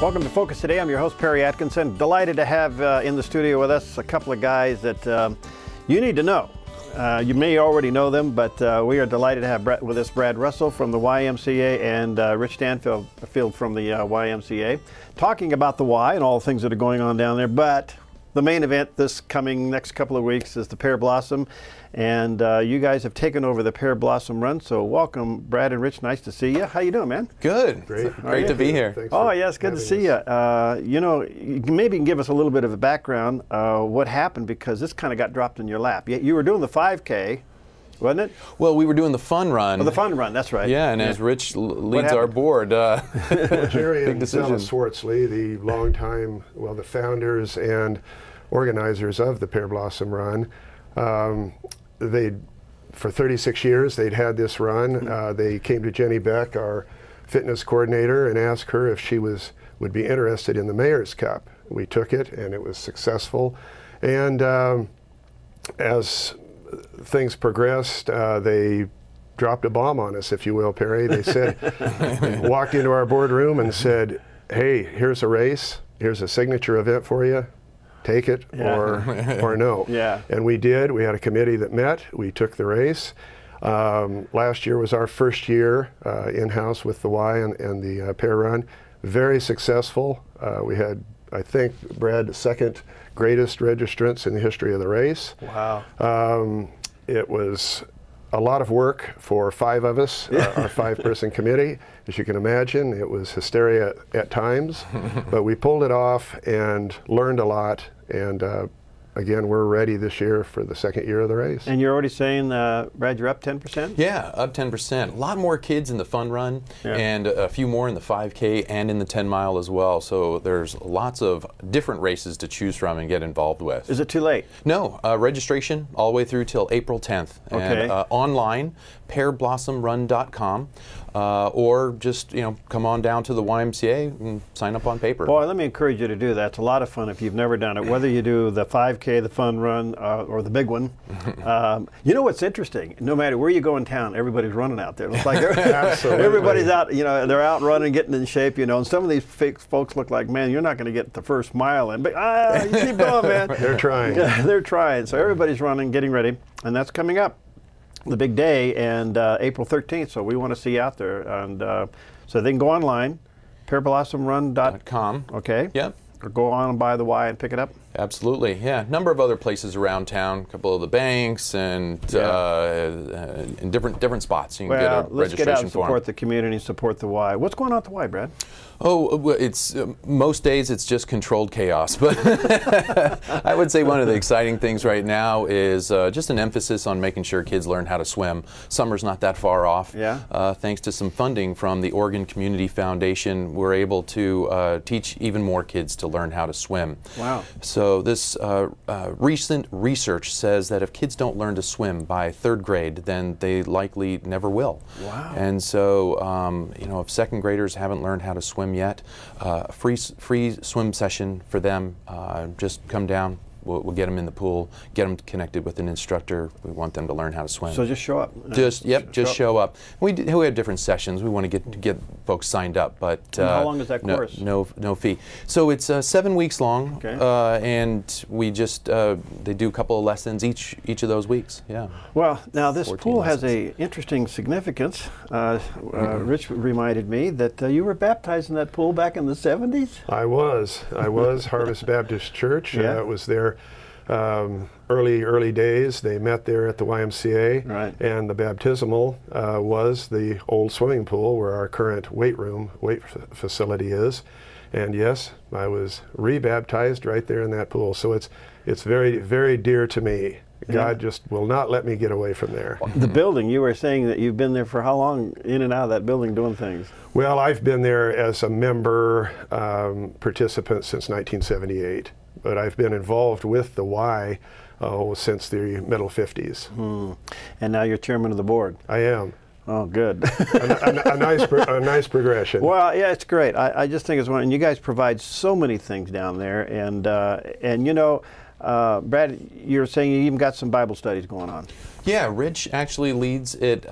Welcome to Focus Today. I'm your host, Perry Atkinson. Delighted to have in the studio with us a couple of guys that you need to know. You may already know them, but we are delighted to have with us Brad Russell from the YMCA and Rich Stanfield from the YMCA, talking about the Y and all the things that are going on down there. But the main event this coming next couple of weeks is the Pear Blossom, and you guys have taken over the Pear Blossom run. So welcome, Brad and Rich. Nice to see you. How you doing, man? Good. Great to be here. Oh, yes, good to see you. You know, maybe you can give us a little bit of a background. What happened, because this kind of got dropped in your lap. You were doing the 5K, wasn't it? Well, we were doing the fun run. Oh, the fun run, that's right. Yeah, and as Rich leads our board, Jerry and Stella Swartzley, the longtime, the founders and organizers of the Pear Blossom Run, for 36 years they'd had this run. They came to Jenny Beck, our fitness coordinator, and asked her if she would be interested in the Mayor's Cup. We took it, and it was successful. And as things progressed, they dropped a bomb on us, if you will, Perry. They said, walked into our boardroom and said, "Hey, here's a race. Here's a signature event for you. Take it or no." Yeah. And we did. We had a committee that met. We took the race. Last year was our first year in-house with the Y and the Pear Run. Very successful. We had, I think, Brad, the second greatest registrants in the history of the race. Wow. It was a lot of work for 5 of us, our 5-person committee. As you can imagine, it was hysteria at times, but we pulled it off and learned a lot. And again, we're ready this year for the second year of the race. And you're already saying, Brad, you're up 10%? Yeah, up 10%. A lot more kids in the fun run, and a few more in the 5K and in the 10 mile as well. So there's lots of different races to choose from and get involved with. Is it too late? No, registration all the way through till April 10th. Okay. And online, pearblossomrun.com, or just come on down to the YMCA and sign up on paper. Boy, let me encourage you to do that. It's a lot of fun if you've never done it, whether you do the 5K, the fun run, or the big one. You know what's interesting? No matter where you go in town, everybody's running out there. It's like everybody's out. They're out running, getting in shape. And some of these folks look like, man, you're not going to get the first mile in, but you keep going, man. They're trying. Yeah, they're trying. So everybody's running, getting ready, and that's coming up. The big day, and April 13th, so we want to see you out there. And so they can go online, pearblossomrun.com. Okay. Yep. Or go on and buy the Y and pick it up. Absolutely, yeah. A number of other places around town, a couple of the banks and in different spots. You can get a registration let's get out and support form. the community, support the Y. What's going on at the Y, Brad? Oh, well, it's most days it's just controlled chaos, but I would say one of the exciting things right now is just an emphasis on making sure kids learn how to swim. Summer's not that far off. Yeah. Thanks to some funding from the Oregon Community Foundation, we're able to teach even more kids to learn how to swim. Wow. So this recent research says that if kids don't learn to swim by 3rd grade, then they likely never will. Wow. And so, if 2nd graders haven't learned how to swim yet, free swim session for them. Just come down. We'll get them in the pool, get them connected with an instructor. We want them to learn how to swim. So just show up. Just show up. We have different sessions. We want to get folks signed up, but and how long is that course? No fee. So it's 7 weeks long, okay. And we just they do a couple of lessons each of those weeks. Yeah. Well, now this pool lessons. has a interesting significance. Rich reminded me that you were baptized in that pool back in the 70s. I was Harvest Baptist Church. Yeah. It was their early days. They met there at the YMCA, right. And the baptismal was the old swimming pool where our current weight facility is. And yes, I was rebaptized right there in that pool. So it's very, very dear to me. God just will not let me get away from there. The building, you were saying that you've been there for how long, in and out of that building doing things? Well, I've been there as a member participant since 1978, but I've been involved with the Y since the middle 50s. And now you're chairman of the board. I am. Oh, good. a nice progression. Well, yeah, it's great. I just think it's one, and you guys provide so many things down there, and you know, Brad, you're saying you even got some Bible studies going on. Yeah, Rich actually leads it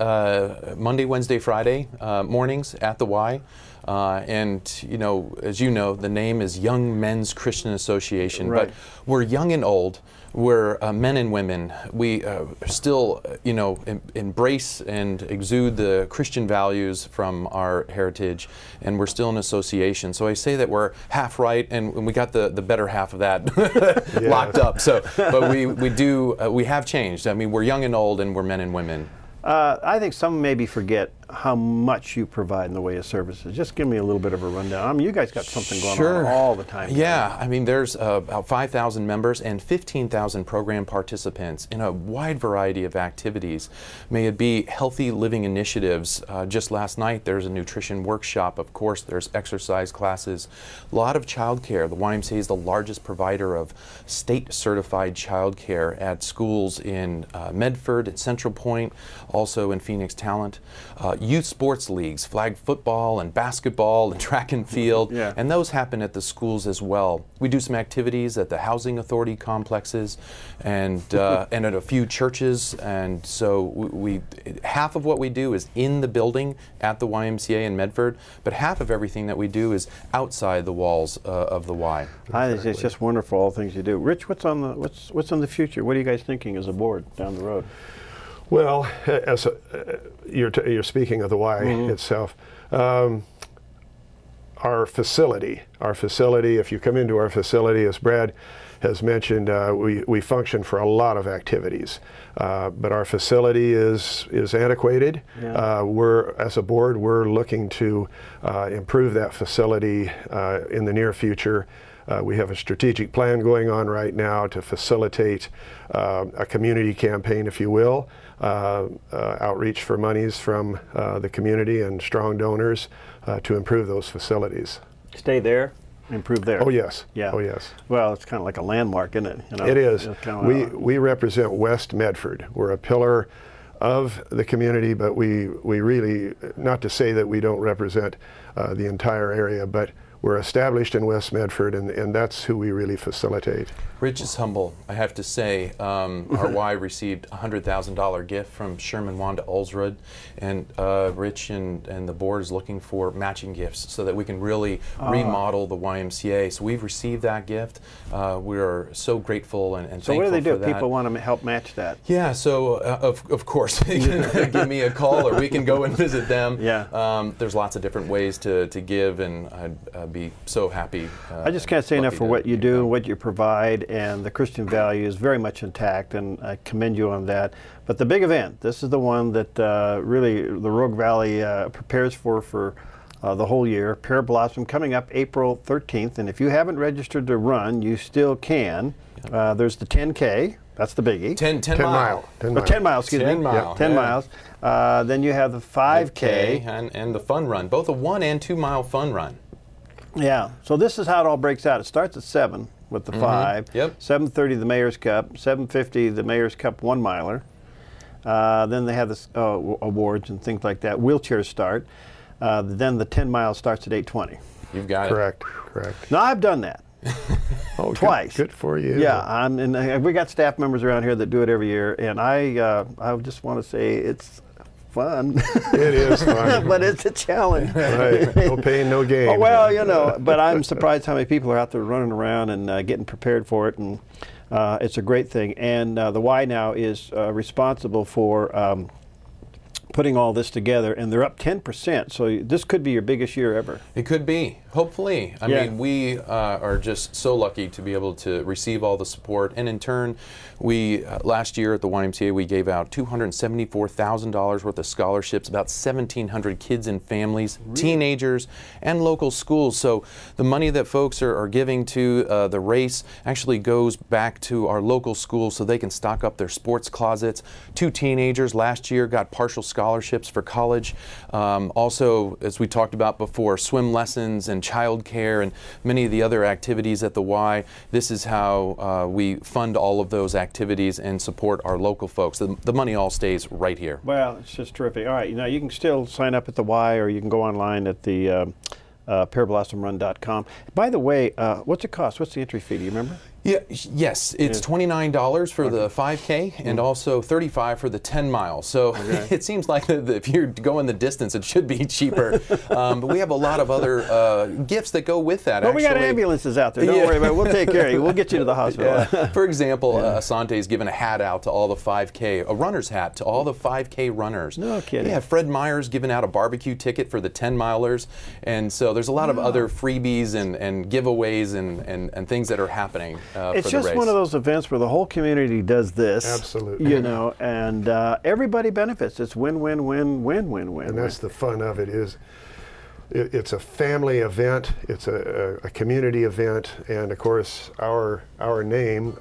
Monday, Wednesday, Friday mornings at the Y. And, you know, as you know, the name is Young Men's Christian Association, Right. but we're young and old. We're men and women. We still, you know, embrace and exude the Christian values from our heritage, and we're still an association. So I say that we're half right, and we got the better half of that locked up. So, but we have changed. I mean, we're young and old, and we're men and women. I think some maybe forget how much you provide in the way of services. Just give me a little bit of a rundown. I mean, you guys got something going on all the time. Yeah, I mean, there's about 5,000 members and 15,000 program participants in a wide variety of activities. May it be healthy living initiatives. Just last night, there's a nutrition workshop. Of course, there's exercise classes. A lot of child care. The YMCA is the largest provider of state-certified child care at schools in Medford, at Central Point, also in Phoenix Talent. Youth sports leagues, flag football and basketball and track and field, and those happen at the schools as well. We do some activities at the housing authority complexes and and at a few churches, and so half of what we do is in the building at the YMCA in Medford, but half of everything that we do is outside the walls of the Y. I think it's just wonderful, all the things you do. Rich, what's on the future? What are you guys thinking as a board down the road? Well, as you're speaking of the Y itself, our facility, if you come into our facility, as Brad has mentioned, we function for a lot of activities, but our facility is antiquated. As a board, we're looking to improve that facility in the near future. We have a strategic plan going on right now to facilitate a community campaign, if you will, outreach for monies from the community and strong donors to improve those facilities. Stay there, improve there. Oh yes. Yeah. Oh yes. Well, it's kind of like a landmark, isn't it? You know, it is. We represent West Medford. We're a pillar of the community, but we really, not to say that we don't represent the entire area, but we're established in West Medford, and that's who we really facilitate. Rich is humble, I have to say. Our Y received a $100,000 gift from Sherman Wanda Ulsrud, and Rich and the board is looking for matching gifts so that we can really remodel the YMCA. So we've received that gift. We are so grateful and thankful for that. So what do they do if people want to help match that? Yeah, so of course, they can give me a call or we can go and visit them. Yeah. There's lots of different ways to give, and I'd be so happy. I just can't say enough for what you do, what you provide, and the Christian value is very much intact, and I commend you on that. But the big event, this is the one that really the Rogue Valley prepares for the whole year. Pear Blossom coming up April 13th, and if you haven't registered to run, you still can. There's the 10K. That's the biggie. 10 mile. 10 miles, excuse me. 10 mile. 10 miles. Then you have the 5K. And the fun run, both a 1 and 2 mile fun run. Yeah, so this is how it all breaks out. It starts at 7 with the 5, 7:30 the Mayor's Cup, 7:50 the Mayor's Cup 1 miler. Then they have the awards and things like that. Wheelchairs start. Then the 10 mile starts at 8:20. You've got Correct. Now I've done that. Twice. Good for you. Yeah, and we got staff members around here that do it every year, and I just want to say it's fun. It is fun. But it's a challenge. Right. No pain, no gain. Oh, well, you know, but I'm surprised how many people are out there running around and getting prepared for it, and it's a great thing. And the Y now is responsible for putting all this together, and they're up 10%, so this could be your biggest year ever. It could be, hopefully. I mean, we are just so lucky to be able to receive all the support, and in turn, we, last year at the YMCA, we gave out $274,000 worth of scholarships, about 1,700 kids and families, teenagers, and local schools. So the money that folks are giving to the race actually goes back to our local schools so they can stock up their sports closets. 2 teenagers last year got partial scholarships for college. Also, as we talked about before, swim lessons and child care and many of the other activities at the Y. This is how we fund all of those activities and support our local folks. The money all stays right here. Well, it's just terrific. All right, now you can still sign up at the Y, or you can go online at the pearblossomrun.com. By the way, what's it cost? What's the entry fee? Do you remember? Yeah, yes, it's $29 for the 5K and also $35 for the 10 miles. So it seems like if you're going the distance, it should be cheaper. But we have a lot of other gifts that go with that. Well, we got ambulances out there. Don't worry about it. We'll take care of you. We'll get you to the hospital. For example, Asante's given a hat out to all the 5K, a runner's hat to all the 5K runners. No kidding. Yeah, Fred Meyer's given out a barbecue ticket for the 10 milers. And so there's a lot of other freebies and giveaways and things that are happening. It's just one of those events where the whole community does this. Absolutely. You know, and everybody benefits. It's win, win, win, win, win, win. And that's the fun of it. It's a family event. It's a community event, and of course our name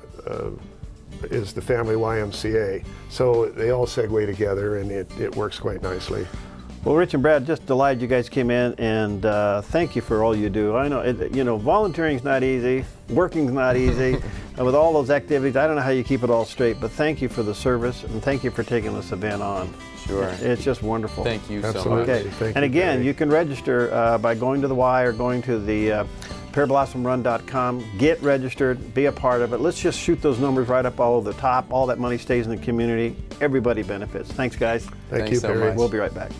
is the Family YMCA. So they all segue together, and it works quite nicely. Well, Rich and Brad, just delighted you guys came in, and thank you for all you do. I know, you know, volunteering's not easy, working's not easy, and with all those activities, I don't know how you keep it all straight, but thank you for the service, and thank you for taking this event on. Sure. It's just wonderful. Thank you Absolutely. so much. Okay. Thank and you, again, Barry. you can register by going to the Y or going to the pearblossomrun.com. Get registered, be a part of it. Let's just shoot those numbers right up all over the top. All that money stays in the community. Everybody benefits. Thanks, guys. Thank Thanks you, so Barry. much. We'll be right back.